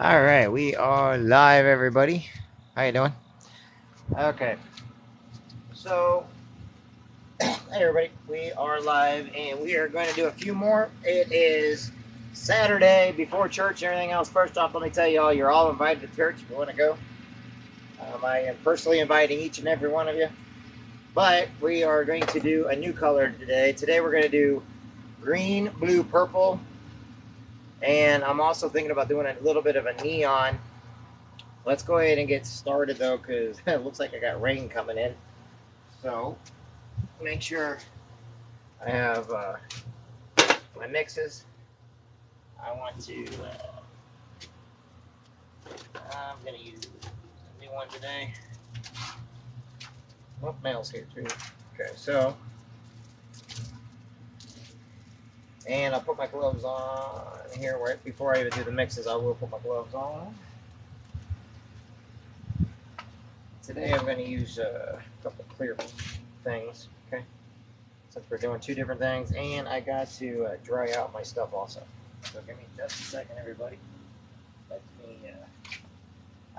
All right, we are live, everybody. How you doing? Okay, so hey, everybody, we are live, and we are going to do a few more. It is Saturday before church and everything else. First off, let me tell you all, you're all invited to church if you want to go. I am personally inviting each and every one of you. But we are going to do a new color today. Today we're going to do green, blue, purple, and I'm also thinking about doing a little bit of a neon. Let's go ahead and get started though, because it looks like I got rain coming in. So make sure I have my mixes. I want to. I'm gonna use a new one today. Oh, mail's here too. Okay, so and I'll put my gloves on here right before I even do the mixes. I will put my gloves on. Today I'm going to use a couple clear things, okay? Since we're doing two different things, and I got to dry out my stuff also. So give me just a second, everybody. Let me.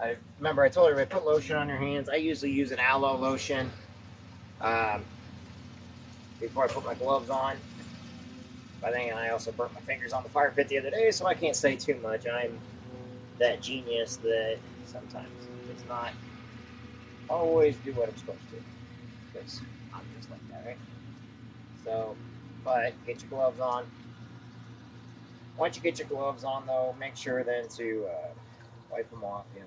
I remember I told everybody put lotion on your hands. I usually use an aloe lotion before I put my gloves on. But then I also burnt my fingers on the fire pit the other day, so I can't say too much. I'm that genius that sometimes it's not always do what I'm supposed to, because I'm just like that, right? So, but get your gloves on. Once you get your gloves on, though, make sure then to wipe them off. You know,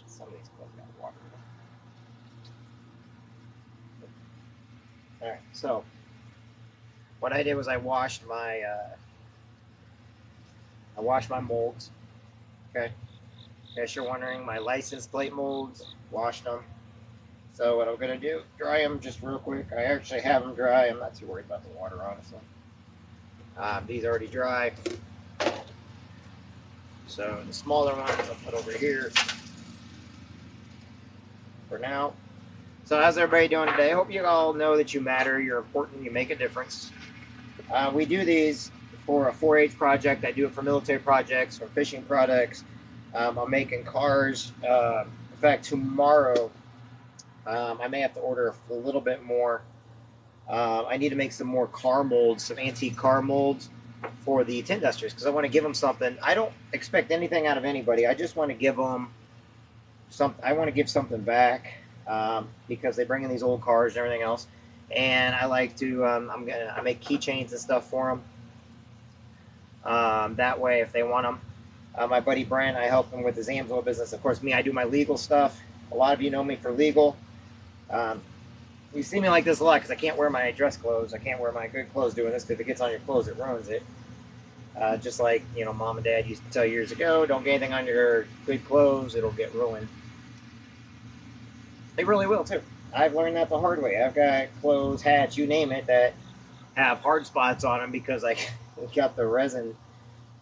some of these gloves got water in them. All right. So, what I did was I washed my molds. Okay. In case you're wondering, my license plate molds, washed them. So what I'm gonna do, dry them just real quick. I actually have them dry. I'm not too worried about the water, honestly. These are already dry. So the smaller ones I'll put over here for now. So how's everybody doing today? I hope you all know that you matter, you're important, you make a difference. We do these for a 4-H project. I do it for military projects, for fishing products. I'm making cars. In fact, tomorrow I may have to order a little bit more. I need to make some more car molds, some antique car molds for the tin dusters, because I want to give them something. I don't expect anything out of anybody. I just want to give them something. I want to give something back because they bring in these old cars and everything else. And I like to. I make keychains and stuff for them. That way, if they want them, my buddy Brent, I help him with his Amsoil business. Of course, me, I do my legal stuff. A lot of you know me for legal. You see me like this a lot because I can't wear my dress clothes. I can't wear my good clothes doing this, because if it gets on your clothes, it ruins it. Just like, mom and dad used to tell years ago, don't get anything on your good clothes, it'll get ruined. They really will, too. I've learned that the hard way. I've got clothes, hats, you name it, that have hard spots on them because I got the resin,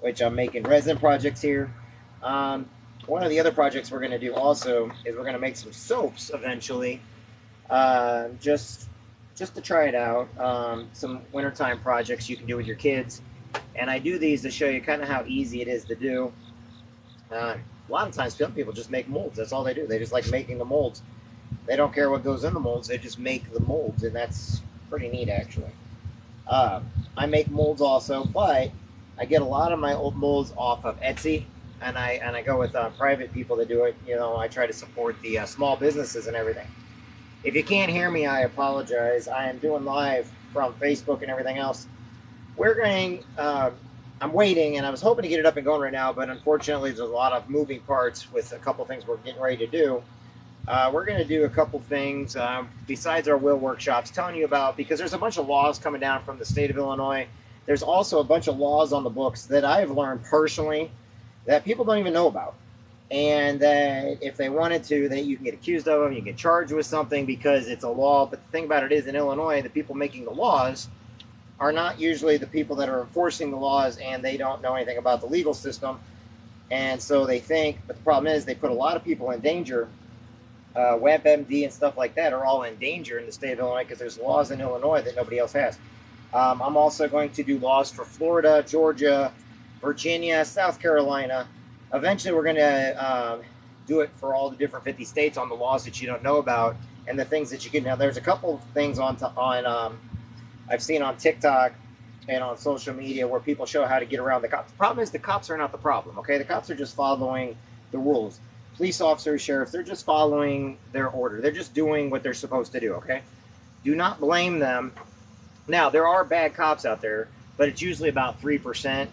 which I'm making resin projects here. One of the other projects we're going to do also is we're going to make some soaps eventually. Just to try it out. Some wintertime projects you can do with your kids. And I do these to show you kind of how easy it is to do. A lot of times people just make molds. That's all they do. They just like making the molds. They don't care what goes in the molds. They just make the molds, and that's pretty neat, actually. I make molds also, but I get a lot of my old molds off of Etsy, and I go with private people that do it. I try to support the small businesses and everything. If you can't hear me, I apologize. I am doing live from Facebook and everything else. We're going. I'm waiting, and I was hoping to get it up and going right now, but unfortunately, there's a lot of moving parts with a couple things we're getting ready to do. We're going to do a couple things besides our will workshops, telling you about, because there's a bunch of laws coming down from the state of Illinois. There's also a bunch of laws on the books that I've learned personally that people don't even know about. And that if they wanted to, that you can get accused of them, you can get charged with something because it's a law. But the thing about it is, in Illinois, the people making the laws are not usually the people that are enforcing the laws, and they don't know anything about the legal system. And so they think, but the problem is they put a lot of people in danger. WebMD and stuff like that are all in danger in the state of Illinois because there's laws in Illinois that nobody else has. I'm also going to do laws for Florida, Georgia, Virginia, South Carolina, Eventually, we're going to do it for all the different 50 states on the laws that you don't know about and the things that you can. Now, there's a couple of things on I've seen on TikTok and on social media where people show how to get around the cops. The problem is the cops are not the problem, okay? The cops are just following the rules. Police officers, sheriffs, they're just following their order. They're just doing what they're supposed to do, okay? Do not blame them. Now, there are bad cops out there, but it's usually about 3%,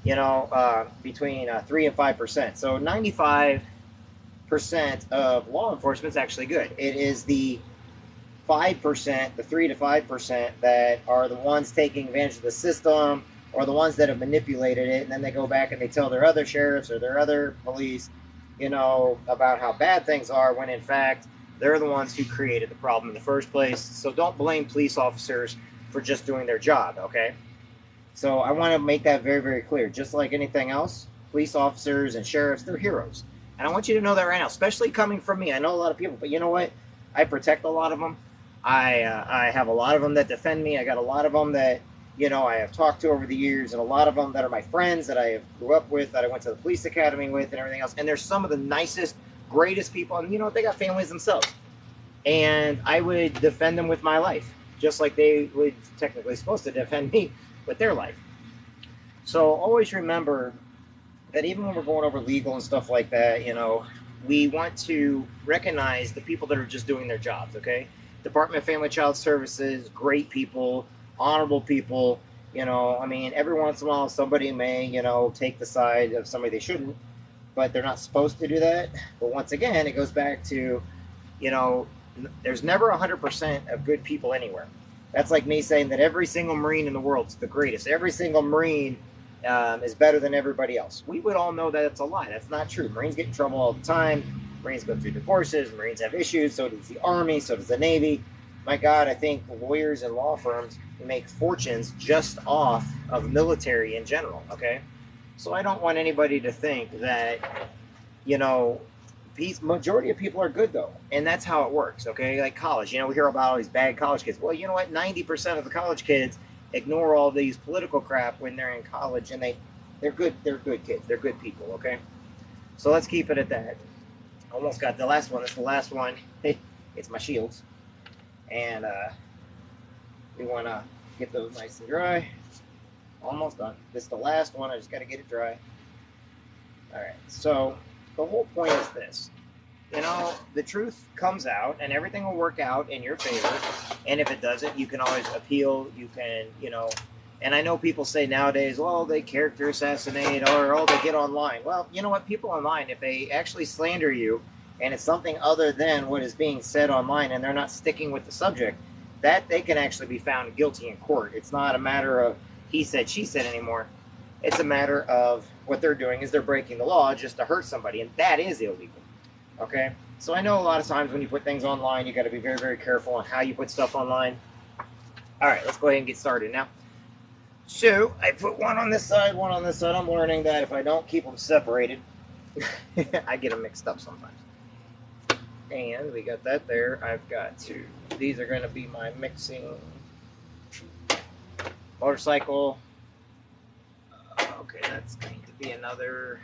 between 3 and 5%. So 95% of law enforcement is actually good. It is the 5%, the 3 to 5% that are the ones taking advantage of the system or the ones that have manipulated it, and then they go back and they tell their other sheriffs or their other police, about how bad things are, when in fact they're the ones who created the problem in the first place. So don't blame police officers for just doing their job, okay? So I want to make that very, very clear. Just like anything else, police officers and sheriffs, they're heroes. And I want you to know that right now, especially coming from me. I know a lot of people, but you know what? I protect a lot of them. I have a lot of them that defend me. I got a lot of them that, I have talked to over the years, and a lot of them that are my friends that I have grew up with, that I went to the police academy with, and everything else. And they're some of the nicest, greatest people. And, they got families themselves. And I would defend them with my life, just like they would technically supposed to defend me with their life. So always remember that even when we're going over legal and stuff like that, we want to recognize the people that are just doing their jobs, okay? Department of Family Child Services, great people, honorable people. Every once in a while somebody may, take the side of somebody they shouldn't, but they're not supposed to do that. But once again, it goes back to, there's never 100% of good people anywhere. That's like me saying that every single Marine in the world is the greatest. Every single Marine is better than everybody else. We would all know that it's a lie. That's not true. Marines get in trouble all the time. Marines go through divorces. Marines have issues. So does the Army. So does the Navy. My God, I think lawyers and law firms make fortunes just off of military in general, okay? So I don't want anybody to think that, majority of people are good, though. And that's how it works, okay? Like college. We hear about all these bad college kids. Well, you know what? 90% of the college kids ignore all these political crap when they're in college, and they're good kids. They're good people, okay? So let's keep it at that. Almost got the last one. It's the last one. It's my shields. And we want to get those nice and dry. Almost done. This is the last one. I just got to get it dry. All right. So the whole point is this. The truth comes out, and everything will work out in your favor. And if it doesn't, you can always appeal. You can, and I know people say nowadays, well, they character assassinate, or they get online. Well, you know what? People online, if they actually slander you, and it's something other than what is being said online, and they're not sticking with the subject, that they can actually be found guilty in court. It's not a matter of he said, she said anymore. It's a matter of what they're doing is they're breaking the law just to hurt somebody, and that is illegal. Okay? So I know a lot of times when you put things online, you got to be very, very careful on how you put stuff online. All right, let's go ahead and get started now. So I put one on this side, one on this side. I'm learning that if I don't keep them separated, I get them mixed up sometimes. And we got that there. I've got two. These are going to be my mixing motorcycle. Okay, that's going to be another.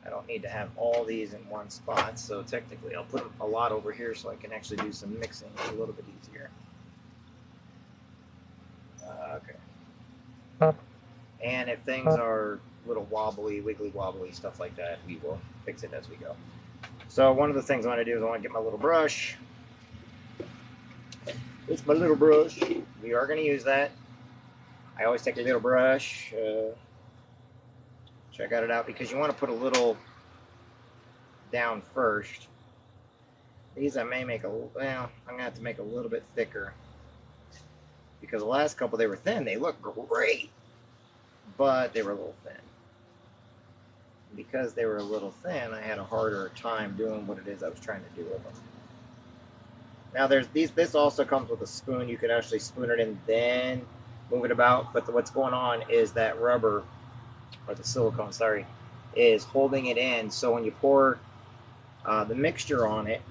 I don't need to have all these in one spot, so technically I'll put a lot over here so I can actually do some mixing a little bit easier. Okay. And if things are a little wobbly, wiggly wobbly, stuff like that, we will fix it as we go. So one of the things I want to do is I want to get my little brush. It's my little brush. We are going to use that. I always take a little brush. I got it out because you want to put a little down first. These I may make I'm going to have to make a little bit thicker because the last couple, they were thin. They look great, but they were a little thin. Because they were a little thin, I had a harder time doing what it is I was trying to do with them. Now there's these. This also comes with a spoon. You can actually spoon it in, then move it about. But what's going on is that rubber, or the silicone, sorry, is holding it in. So when you pour the mixture on it,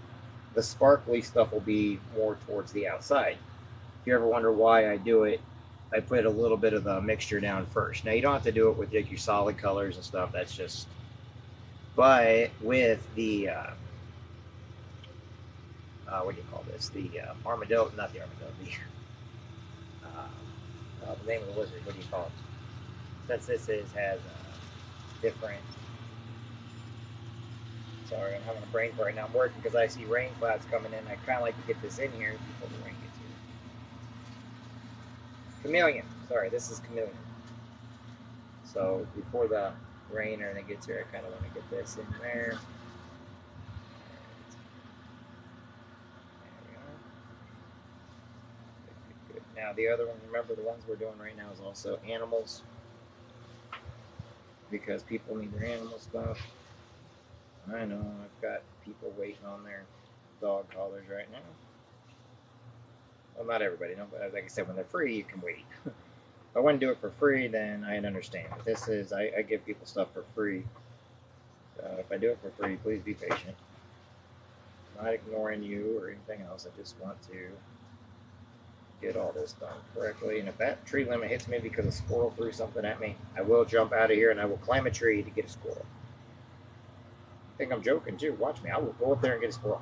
the sparkly stuff will be more towards the outside. If you ever wonder why I do it, I put a little bit of the mixture down first. Now you don't have to do it with like your solid colors and stuff. That's just But with the what do you call this? The armadillo, not the armadillo. The name of the lizard. What do you call it? Since has different. Sorry, I'm having a brain fart right now. I'm working because I see rain clouds coming in. I kind of like to get this in here before the rain gets here. Chameleon. Sorry, this is chameleon. So before the rain or anything gets here, I kind of want to get this in there. Good. Now the other one, remember the ones we're doing right now is also animals, because people need their animal stuff. I know, I've got people waiting on their dog collars right now. Well, not everybody, no, but like I said, when they're free, you can wait. If I wouldn't do it for free, then I'd understand. But this is, I give people stuff for free. So if I do it for free, please be patient. I'm not ignoring you or anything else. I just want to get all this done correctly. And if that tree limit hits me because a squirrel threw something at me, I will jump out of here and I will climb a tree to get a squirrel. I think I'm joking too. Watch me. I will go up there and get a squirrel.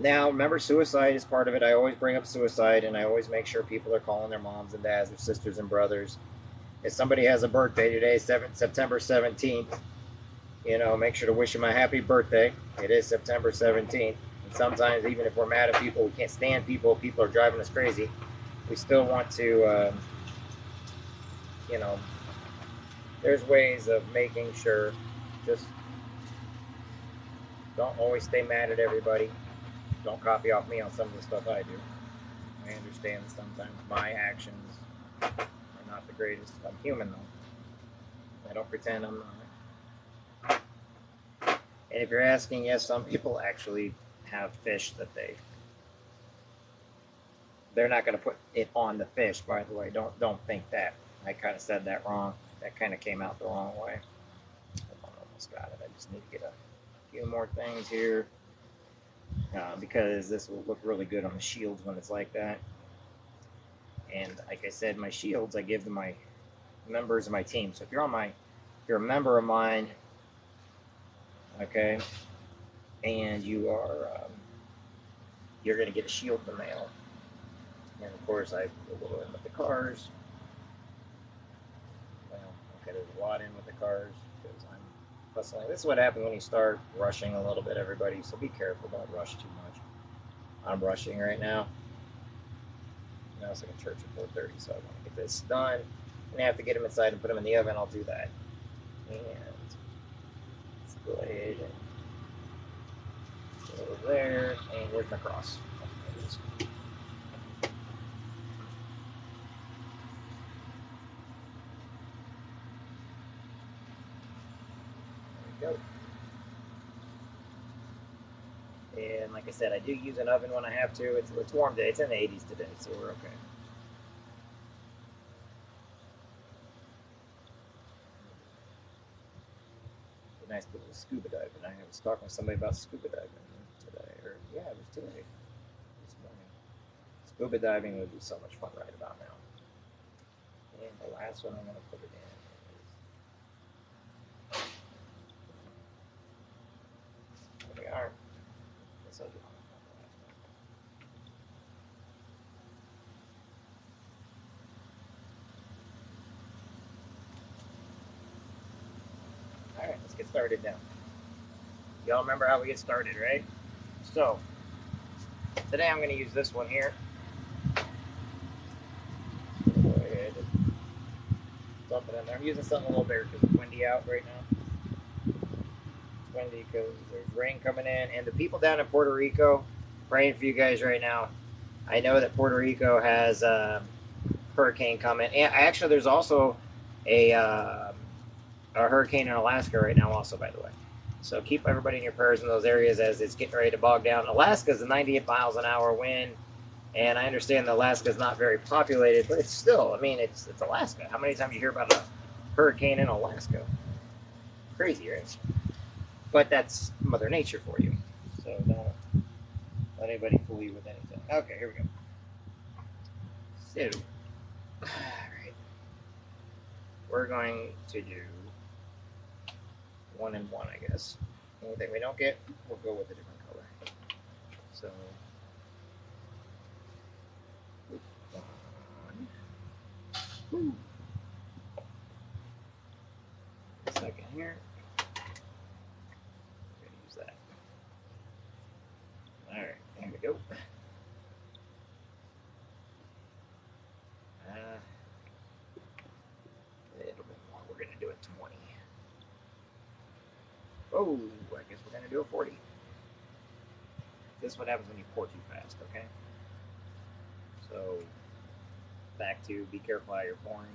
Now, remember, suicide is part of it. I always bring up suicide, and I always make sure people are calling their moms and dads, their sisters and brothers. If somebody has a birthday today, September 17th, make sure to wish them a happy birthday. It is September 17th. And sometimes, even if we're mad at people, we can't stand people, people are driving us crazy, we still want to, there's ways of making sure. Just don't always stay mad at everybody. Don't copy off me on some of the stuff I do. I understand that sometimes my actions are not the greatest. I'm human, though. I don't pretend I'm not. And if you're asking, yes, some people actually have fish that they're not going to put it on the fish, by the way. Don't think that. I kind of said that wrong. That kind of came out the wrong way. I almost got it. I just need to get a few more things here. Because this will look really good on the shields when it's like that. And like I said, my shields I give to my members of my team. So if you're a member of mine, okay, and you're going to get a shield in the mail. And of course, I put a little in with the cars. Well, okay, there's a lot in with the cars because I'm hustling. This is what happens when you start rushing a little bit, everybody. So be careful. Don't rush too much. I'm rushing right now. Now it's like a church at 4:30, so I want to get this done. And I have to get them inside and put them in the oven. I'll do that. And let's go ahead and go over there. And where's my cross? There we go. And like I said, I do use an oven when I have to. It's warm today. It's in the 80s today, so we're okay. It's a nice little scuba diving. I was talking with somebody about scuba diving today, or yeah, it was today, this morning. Scuba diving would be so much fun right about now. And the last one I'm going to put it in. There we are. Guess I'll do all right, let's get started now. Y'all remember how we get started, right? So, today I'm going to use this one here. Go ahead and dump it in there. I'm using something a little bigger because it's windy out right now. It's windy because there's rain coming in. And the people down in Puerto Rico, praying for you guys right now. I know that Puerto Rico has a hurricane coming. And actually, there's also a hurricane in Alaska right now also, by the way. So keep everybody in your prayers in those areas as it's getting ready to bog down. Alaska's a 98 miles an hour wind, and I understand that Alaska's not very populated, but it's still, I mean, it's Alaska. How many times you hear about a hurricane in Alaska? Crazy, right? But that's Mother Nature for you. So don't let anybody fool you with anything. Okay, here we go. So, all right. We're going to do 1 and 1, I guess. Anything we don't get, we'll go with a different color. So, 1. Second here. I'm going to use that. All right, there we go. A little bit more. We're going to do a 20. Oh, I guess we're going to do a 40. This is what happens when you pour too fast, okay? So, back to be careful how you're pouring.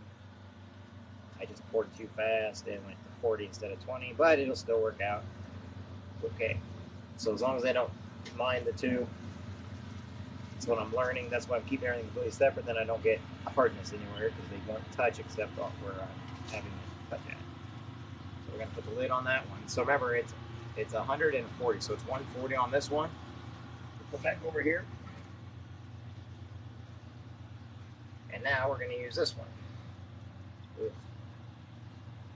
I just poured too fast and went to 40 instead of 20, but it'll still work out okay. So as long as I don't mind the two, that's what I'm learning. That's why I'm keeping everything completely separate. Then I don't get hardness anywhere because they won't touch except off where I'm having it touch at. So we're going to put the lid on that one. So remember, it's 140, so it's 140 on this one. We'll put back over here. And now we're going to use this one.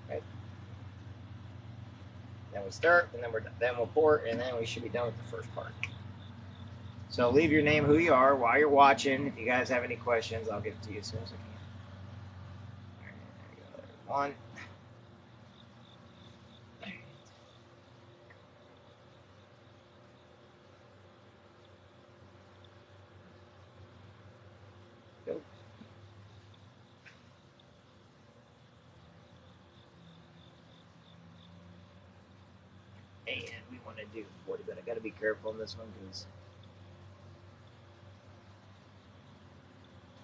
Right. Then we start, and then we'll pour, and then we should be done with the first part. So leave your name, who you are, while you're watching. If you guys have any questions, I'll get it to you as soon as I can. All right, there we go. One. Go. And we want to do 40, but I got to be careful on this one because.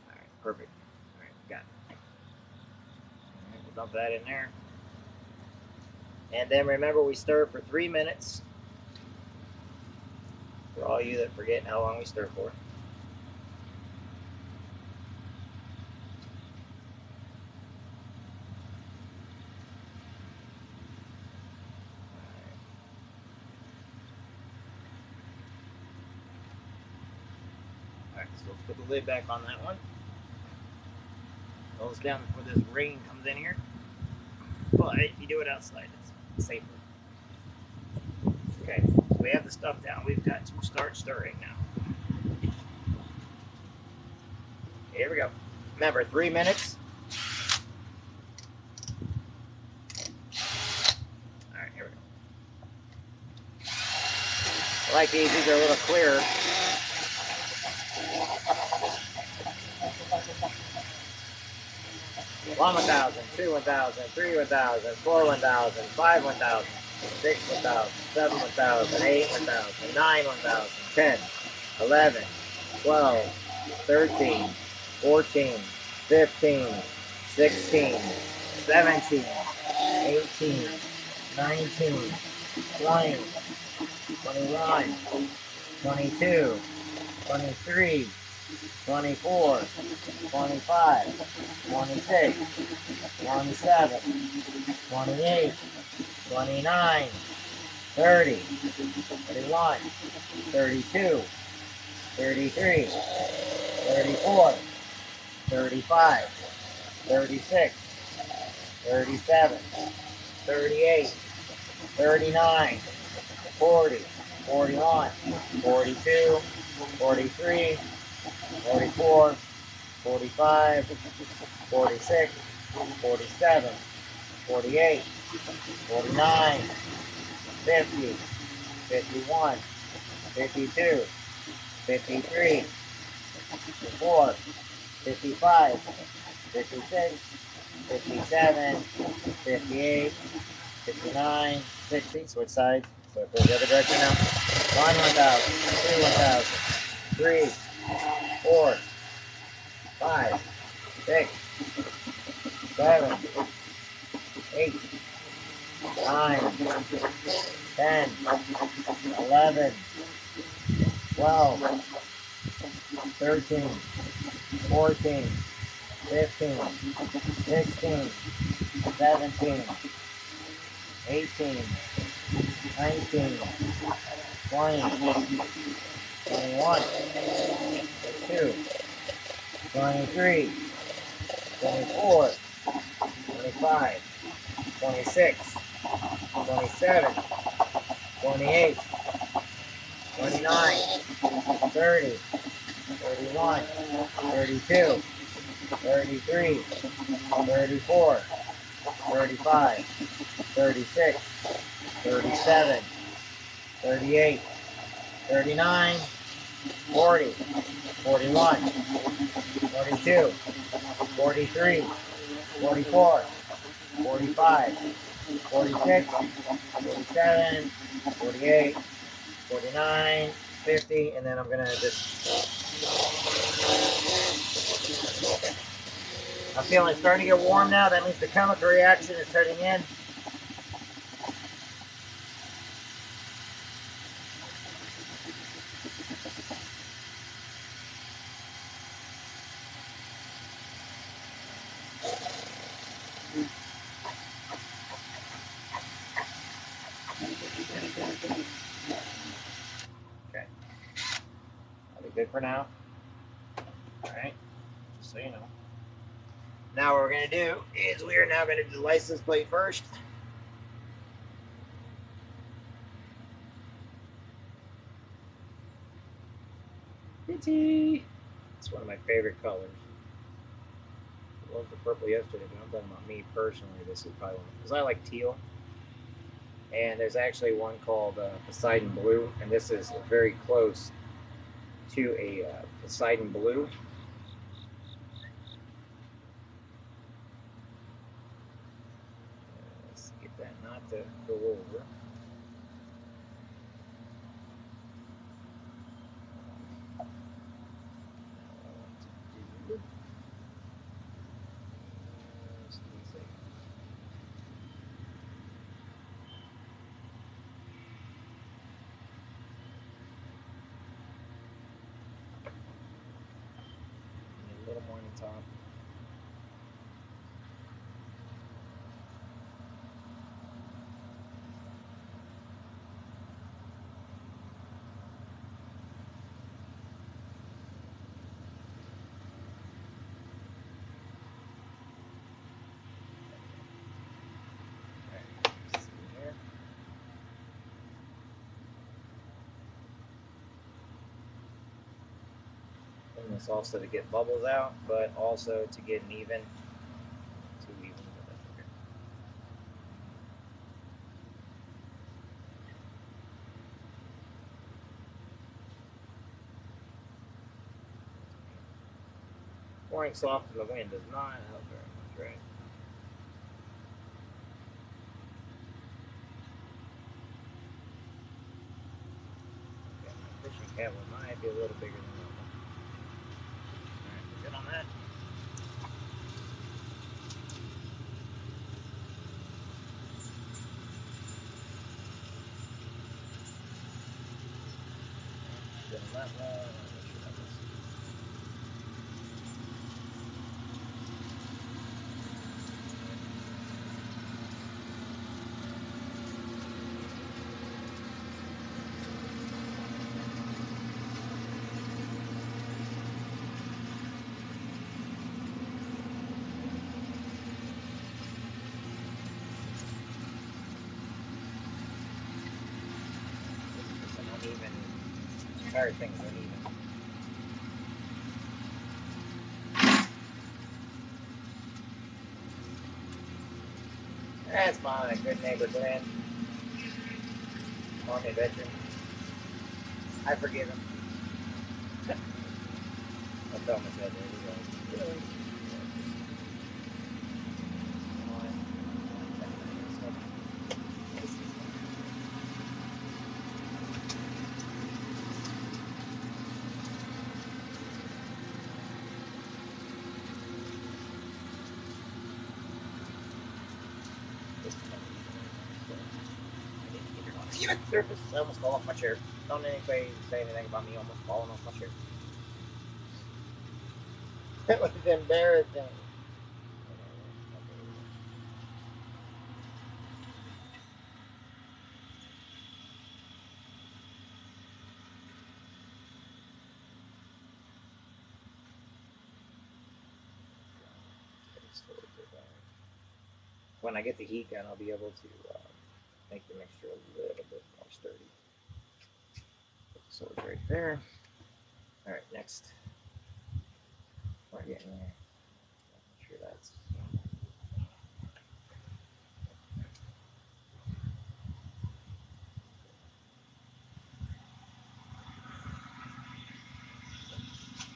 All right, perfect. All right, got it. All right, we'll dump that in there. And then remember, we stir for 3 minutes. For all you that forget how long we stir for. Alright, so let's put the lid back on that one. Close down before this rain comes in here. But if you do it outside, it's safer. Okay, so we have the stuff down. We've got to start stirring now. Here we go. Remember, 3 minutes. Alright, here we go. I like these are a little clearer. One 1,000, 2 1,000, 3 1,000, 4 1,000, 5 1,000, 6 1,000, 7 1,000, 8 1,000, 9 1,000, 10, 11, 12, 13, 14, 15, 16, 17, 18, 19, 20, 21, 22, 23, 24, 25, 26, 27, 28, 29, 30, 31, 32, 33, 34, 35, 36, 37, 38, 39, 40, 41, 42, 43, 44, 45, 46, 47, 48, 49, 50, 51, 52, 53, 54, 55, 56, 57, 58, 59, 60. Switch sides. So it goes the other direction now. 1 1,000, 2 1,000, 3, 4, 5, 6, 7, 8, 9, 10, 11, 12, 13, 14, 15, 16, 17, 18, 19, 20, 21, 22, 23, 24, 25, 26, 27, 28, 29, 30, 31, 32, 33, 34, 35, 36, 37, 38, 39, 40, 41, 42, 43, 44, 45, 46, 47, 48, 49, 50, and then I'm gonna just, I'm feeling it's starting to get warm now. That means the chemical reaction is setting in. Okay, that'll be good for now. All right, just so you know. Now what we're gonna do is we are now gonna do the license plate first. Pretty. It's one of my favorite colors. I loved the purple yesterday, but I'm talking about me personally. This is probably one because I like teal. And there's actually one called Poseidon Blue, and this is very close to a Poseidon Blue. Let's get that not to go over. A little more on the top. This also to get bubbles out, but also to get an even, too even. Pouring soft in the wind does not help very much, right? Okay, my fishing cabinet might be a little bigger than normal. Alright, good on that. Good on that one. Uneven. Entire thing's uneven. That's fine. Good neighbor Glenn. Call me a veteran. I forgive him. I'll tell him I said that. Really? Even surface, I almost fall off my chair. Don't anybody say anything about me almost falling off my chair. That was embarrassing. When I get the heat gun, I'll be able to Make the mixture a little bit more sturdy. Put the swords right there. All right, next. We're getting there. Make sure that's.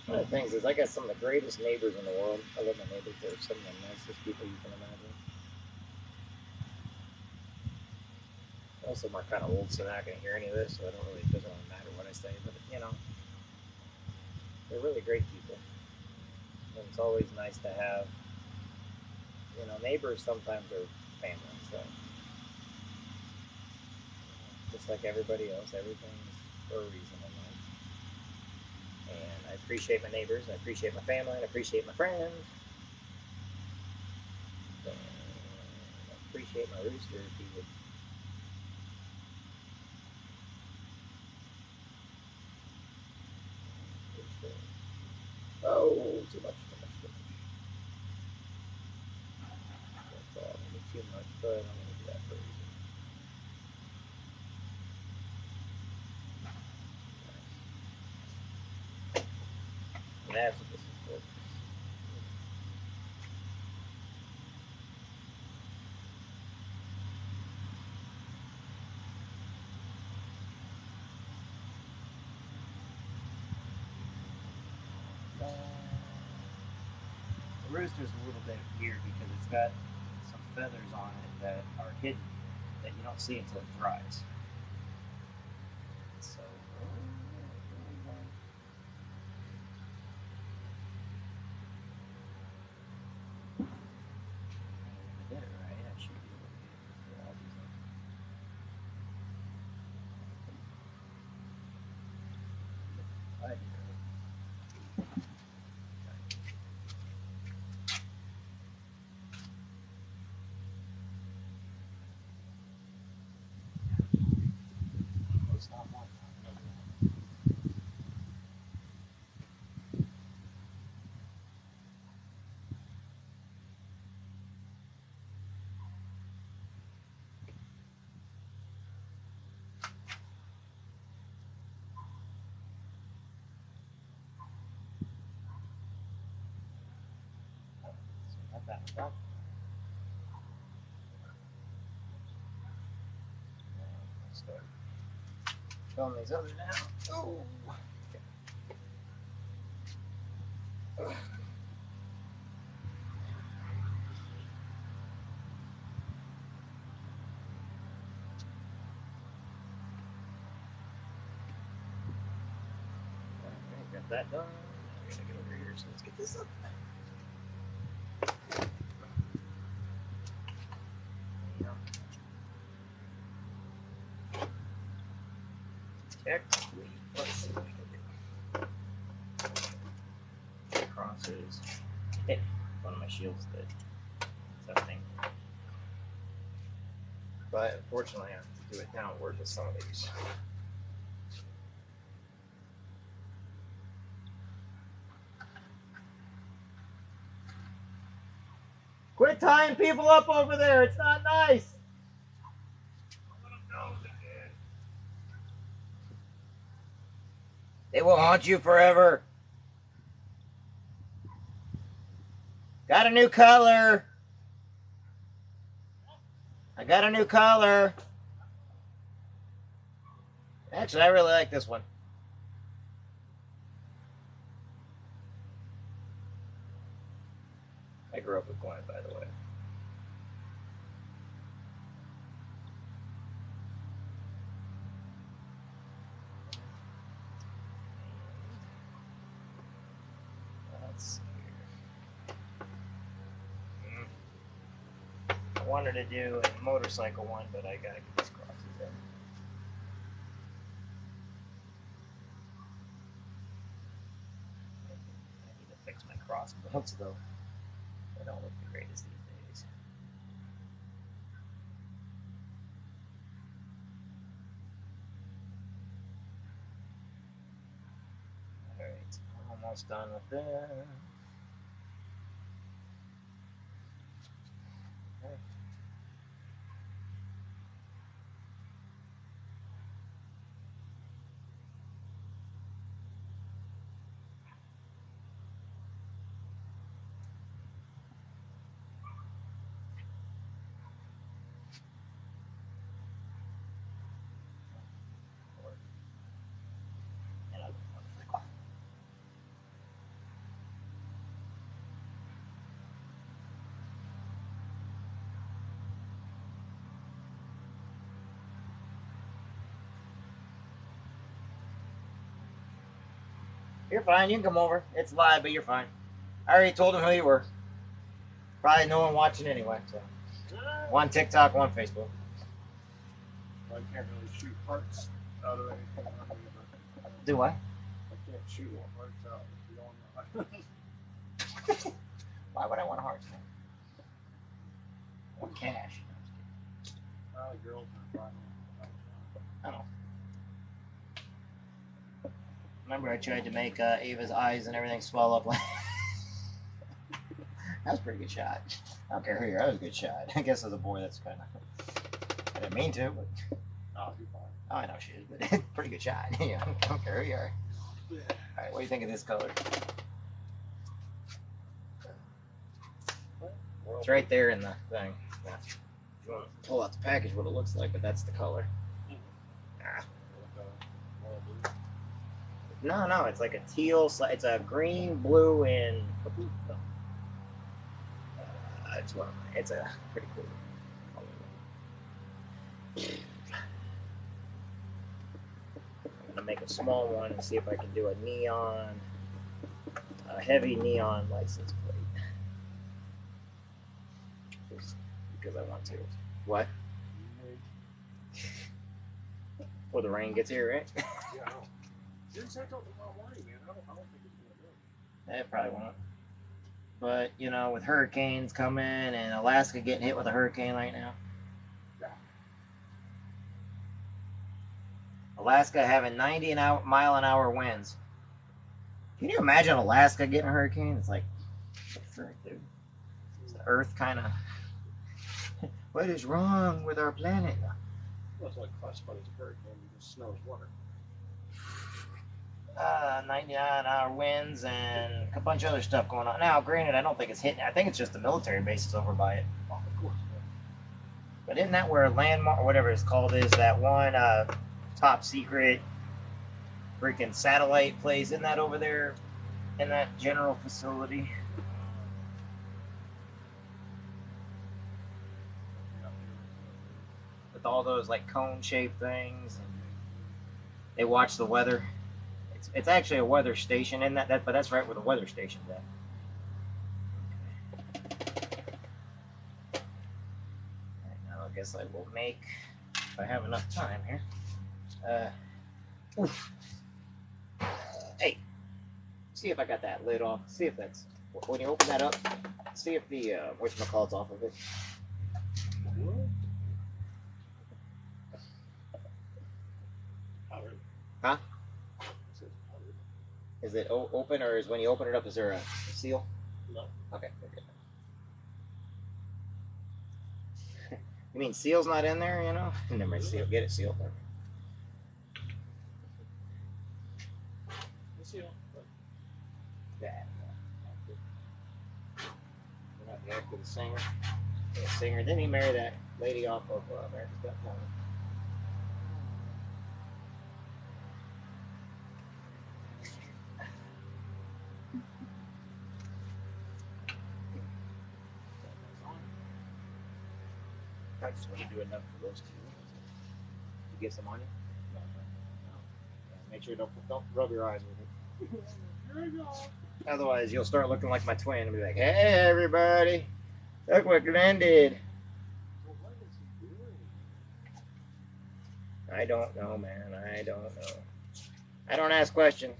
One of the things is I got some of the greatest neighbors in the world. I love my neighbors. They're some of the nicest people you can imagine. Most of them are kind of old, so they're not going to hear any of this, so it doesn't really matter what I say. But, you know, they're really great people. And it's always nice to have, you know, neighbors sometimes are family. So, just like everybody else, everything's for a reason in life. And I appreciate my neighbors, I appreciate my family, and I appreciate my friends. And I appreciate my rooster if he would. Oh, too much. That's all. Too much, but I'm going to do that for a reason. And that's what this is for. The rooster's a little bit weird because it's got some feathers on it that are hidden that you don't see until it dries. So I did it right. I should be able to get it for all these things. I did it right. It's not one. So not that one. Let's start filling these others now. Oh. Got that done. I'm gonna get over here, so let's get this up. Technically, let's see what we can do. Crosses. Hey, one of my shields did something. But unfortunately, I have to do it downward with some of these. Quit tying people up over there. It's not nice. They will haunt you forever. Got a new color. I got a new color. Actually, I really like this one. I grew up with Gwen, by the way. Let's see here. I wanted to do a motorcycle one, but I gotta get these crosses in. I need to fix my cross belts, though. They don't look the greatest these days. Alright, I'm almost done with that. Okay. You're fine. You can come over. It's live, but you're fine. I already told him who you were. Probably no one watching anyway. So one TikTok, one Facebook. I can't really shoot hearts out of anything. Do what? I can't shoot hearts out if you don't know. Why would I want hearts? I want cash. Girls are fine. I don't know. Remember I tried to make Ava's eyes and everything swell up. That was a pretty good shot. I don't care who you are. That was a good shot. I guess as a boy, that's kind of... I didn't mean to, but... Oh, you're fine. Oh, I know she is, but pretty good shot. Yeah, I don't care who you are. Alright, what do you think of this color? It's right there in the thing. Yeah. If you want to pull out the package, what it looks like, but that's the color. Ah. No, it's like a teal. It's a green, blue, and it's a pretty cool color. I'm gonna make a small one and see if I can do a heavy neon license plate. Just because I want to. What? Before the rain gets here, right? Yeah, I know. You said something about morning, man. I don't think it's going to do it. It probably won't. But, you know, with hurricanes coming and Alaska getting hit with a hurricane right now. Alaska having 90-mile-an-hour winds. Can you imagine Alaska getting a hurricane? It's like, dude. It's the Earth kind of... What is wrong with our planet? Well, it's like classified as a hurricane because snow is water. 99-hour winds and a bunch of other stuff going on. Now, granted, I don't think it's hitting. I think it's just the military bases over by it. Oh, of course. But isn't that where landmark, or whatever it's called, is that one top secret freaking satellite place? Isn't that over there in that general facility? With all those like cone-shaped things, and they watch the weather. It's actually a weather station, isn't that? But that's right where the weather station's at. Right, now I guess I will make, if I have enough time here. Hey, see if I got that lid off. See if that's, when you open that up, see if the whatchamacallit's off of it. Huh? Is it open, or is when you open it up, is there a seal? No. Okay. You mean seal's not in there, you know? Never mind, seal. Get it sealed. Seal. Yeah. We're not the act of the singer. The singer. Didn't he marry that lady off of America's Got Talent? I just want to do enough for those two. You get some on you? No. Yeah, make sure don't rub your eyes with it. Here we go. Otherwise, you'll start looking like my twin and be like, "Hey, everybody, look what Glenn did." Well, what is he doing? I don't know, man. I don't know. I don't ask questions.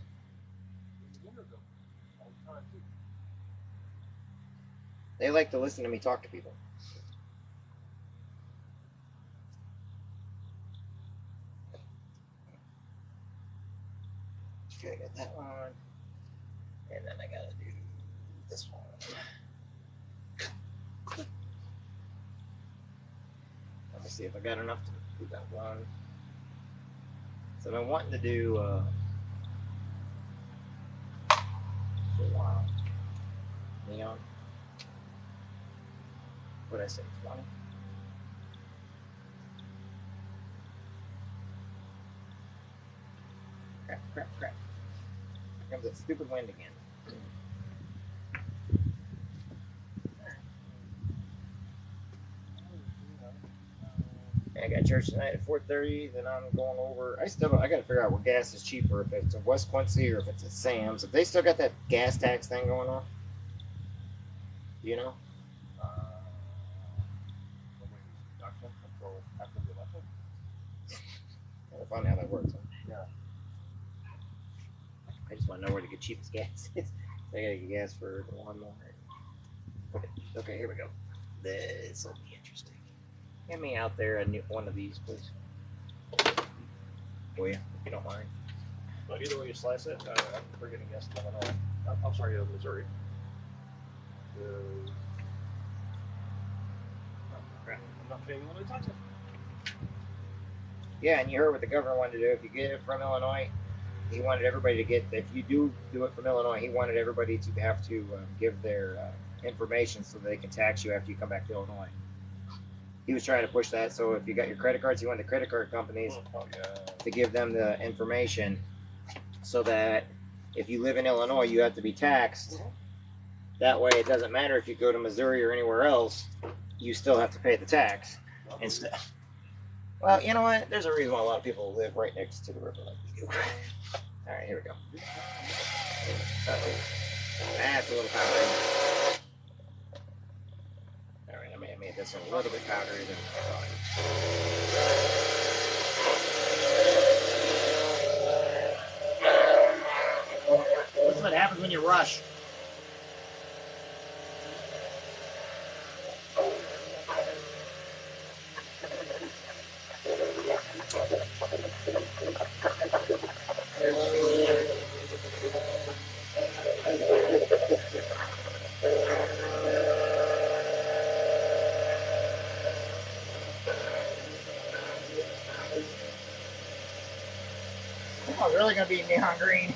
They like to listen to me talk to people. Okay, I got that one. And then I gotta do this one. Let me see if I got enough to do that one. So I've been wanting to do for a while. Neon. What'd I say? 20? Crap. Here comes that stupid wind again. I got church tonight at 4:30. Then I'm going over. I got to figure out what gas is cheaper, if it's a West Quincy or if it's a Sam's. If they still got that gas tax thing going on, you know. Deduction until after the election. Gotta find out how that works. Huh? Yeah. I just want to know where to get cheapest gas. I gotta get gas for the lawnmower. Okay, here we go. This will be interesting. Get me out there one of these, please. Will you, if you don't mind? But either way you slice it, we're getting yes to Illinois. I'm sorry, Missouri. I'm not paying anyone to touch it. Yeah, and you heard what the governor wanted to do. If you get it from Illinois, he wanted everybody to get. If you do it from Illinois, he wanted everybody to have to give their information so they can tax you after you come back to Illinois. He was trying to push that. So if you got your credit cards, he wanted the credit card companies to give them the information so that if you live in Illinois, you have to be taxed. That way, it doesn't matter if you go to Missouri or anywhere else, you still have to pay the tax. Instead. Well, you know what? There's a reason why a lot of people live right next to the river like we do. All right, here we go. That's a little powdery. All right, I made this one a little bit powdery than I thought. What's what happens when you rush? Oh, really gonna be neon green.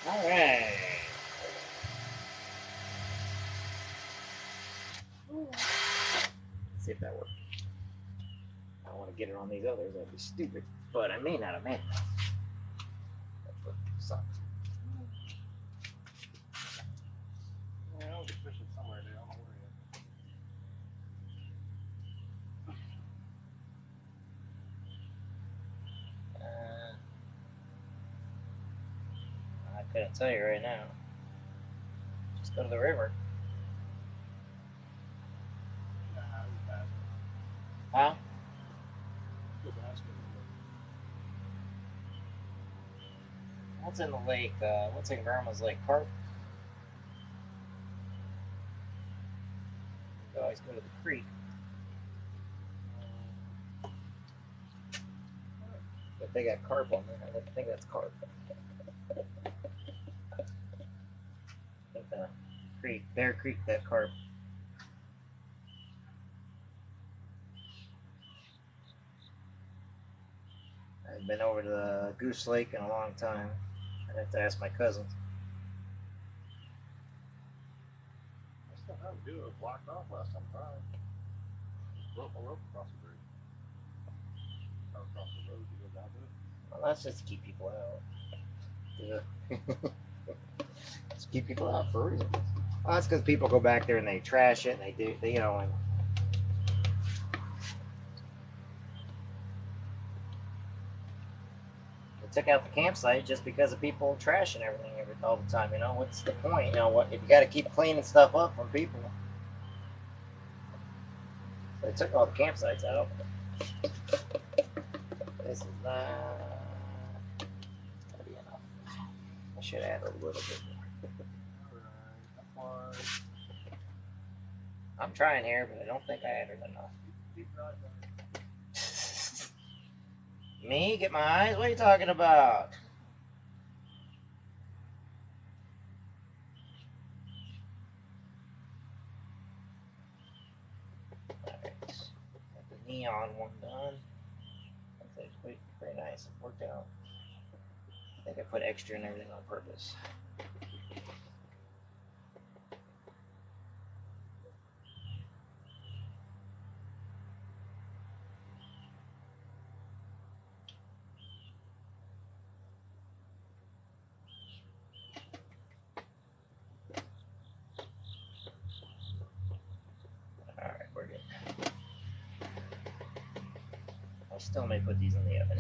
Alright. Let's see if that works. I don't want to get it on these others, that'd be stupid. But I may not have made it. Sucks. Yeah, I was fishing somewhere there. I don't know where yet. I couldn't tell you right now. Just go to the river. Nah, it was bad. Huh? It was bad. What's in the lake? What's in Grandma's lake? Carp? You always go to the creek. But they got carp on there. I think that's carp. I think the creek, Bear Creek, that carp. I've been over to the Goose Lake in a long time. I'd have to ask my cousins. I still have to do it. Blocked off last time. Just broke my rope across the bridge. Or across the road to go down to it. Well, that's just to keep people out. Yeah. Just keep people out for a reason. Well, that's because people go back there and they trash it and they you know, and they took out the campsite just because of people trashing everything all the time. You know, what's the point? You know, what if you got to keep cleaning stuff up from people? So they took all the campsites out. This is not gonna be enough. I should add a little bit more. Alright, apply. I'm trying here, but I don't think I added enough. Deep dry. Me? Get my eyes? What are you talking about? Alright. Got the neon one done. That's pretty nice. It worked out. I think I put extra and everything on purpose. Alright, we're good. I still may put these in the oven.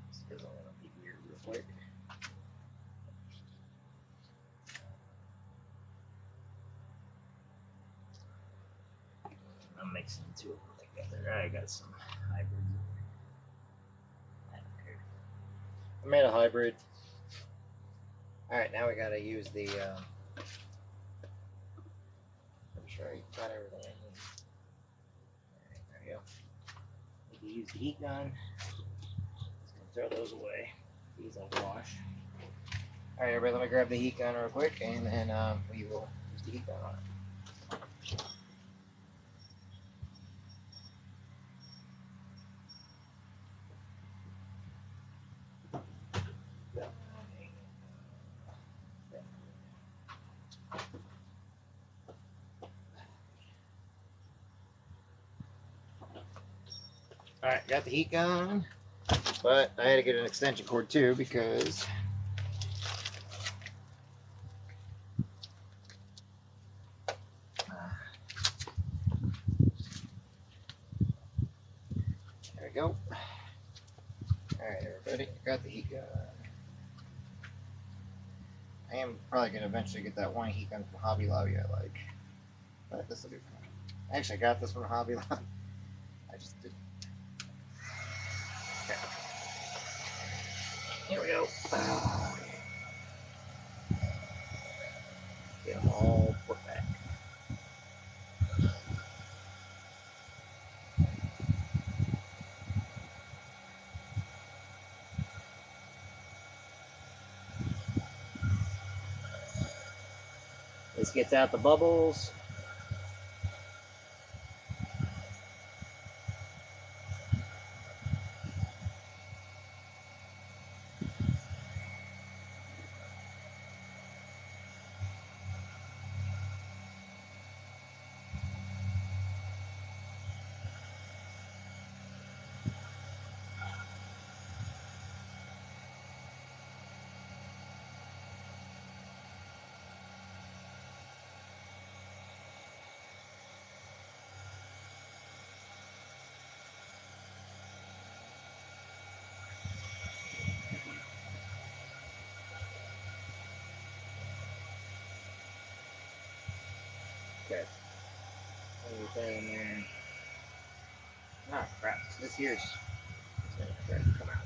This is gonna be weird real quick. I'm mixing two of them together. I got some hybrids in there. I don't care. I made a hybrid. Alright, now we gotta use the I'm sure I got everything I need. Alright, there we go. Need to use the heat gun. Just gonna throw those away. These I'll wash. Alright, everybody, let me grab the heat gun real quick and then we will use the heat gun on it. Alright, got the heat gun, but I had to get an extension cord too because there we go. Alright, everybody, got the heat gun. I am probably going to eventually get that one heat gun from Hobby Lobby I like, but this will be fun. Actually, I got this from Hobby Lobby. I just did. Okay. Here we go. Get them all put back. This gets out the bubbles. Okay. Everything in there. Ah, crap. This here's gonna come out.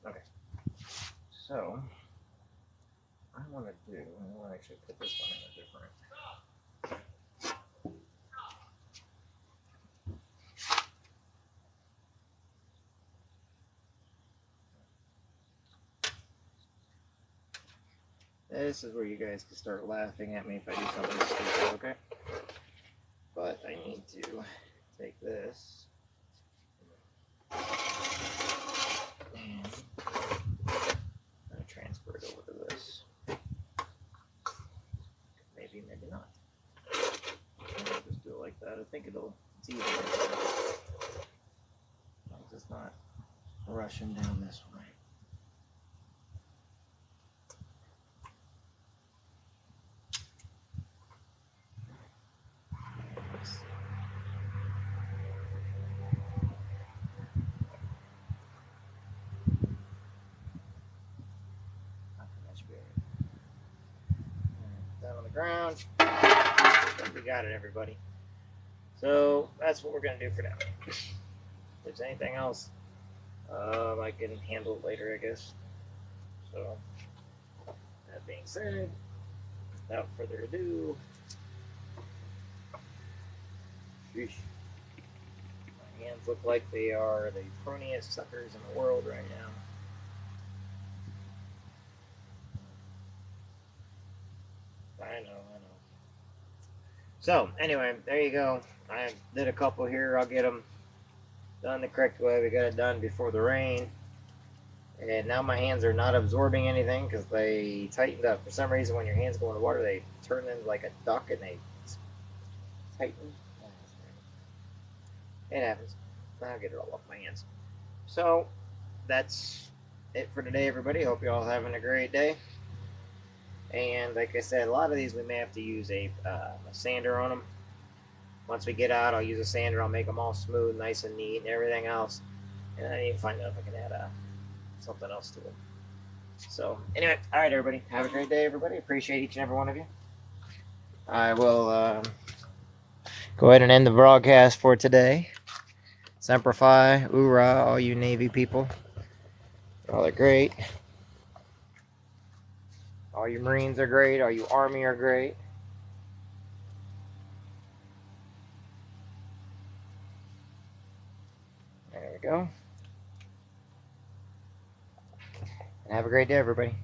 Okay. So, I want to actually put this one in a different. This is where you guys can start laughing at me if I do something stupid, okay? But I need to take this and transfer it over to this. Maybe, maybe not. I'll just do it like that. I think it's easier. As long as it's not rushing down this way. Down on the ground. We got it, everybody. So that's what we're gonna do for now. If there's anything else, I can handle it later, I guess. So that being said, without further ado, sheesh. My hands look like they are the pruniest suckers in the world right now. I know. So, anyway, there you go. I did a couple here. I'll get them done the correct way. We got it done before the rain. And now my hands are not absorbing anything because they tightened up. For some reason, when your hands go in the water, they turn into like a duck and they tighten. It happens. I'll get it all off my hands. So, that's it for today, everybody. Hope you all having a great day. And like I said, a lot of these we may have to use a sander on them. Once we get out, I'll use a sander. I'll make them all smooth, nice and neat, and everything else. And I need to find out if I can add something else to them. So anyway, all right, everybody. Have a great day, everybody. Appreciate each and every one of you. I will go ahead and end the broadcast for today. Semper Fi, hoorah, all you Navy people. Y'all are great. All you Marines are great. All you Army are great. There we go. And have a great day, everybody.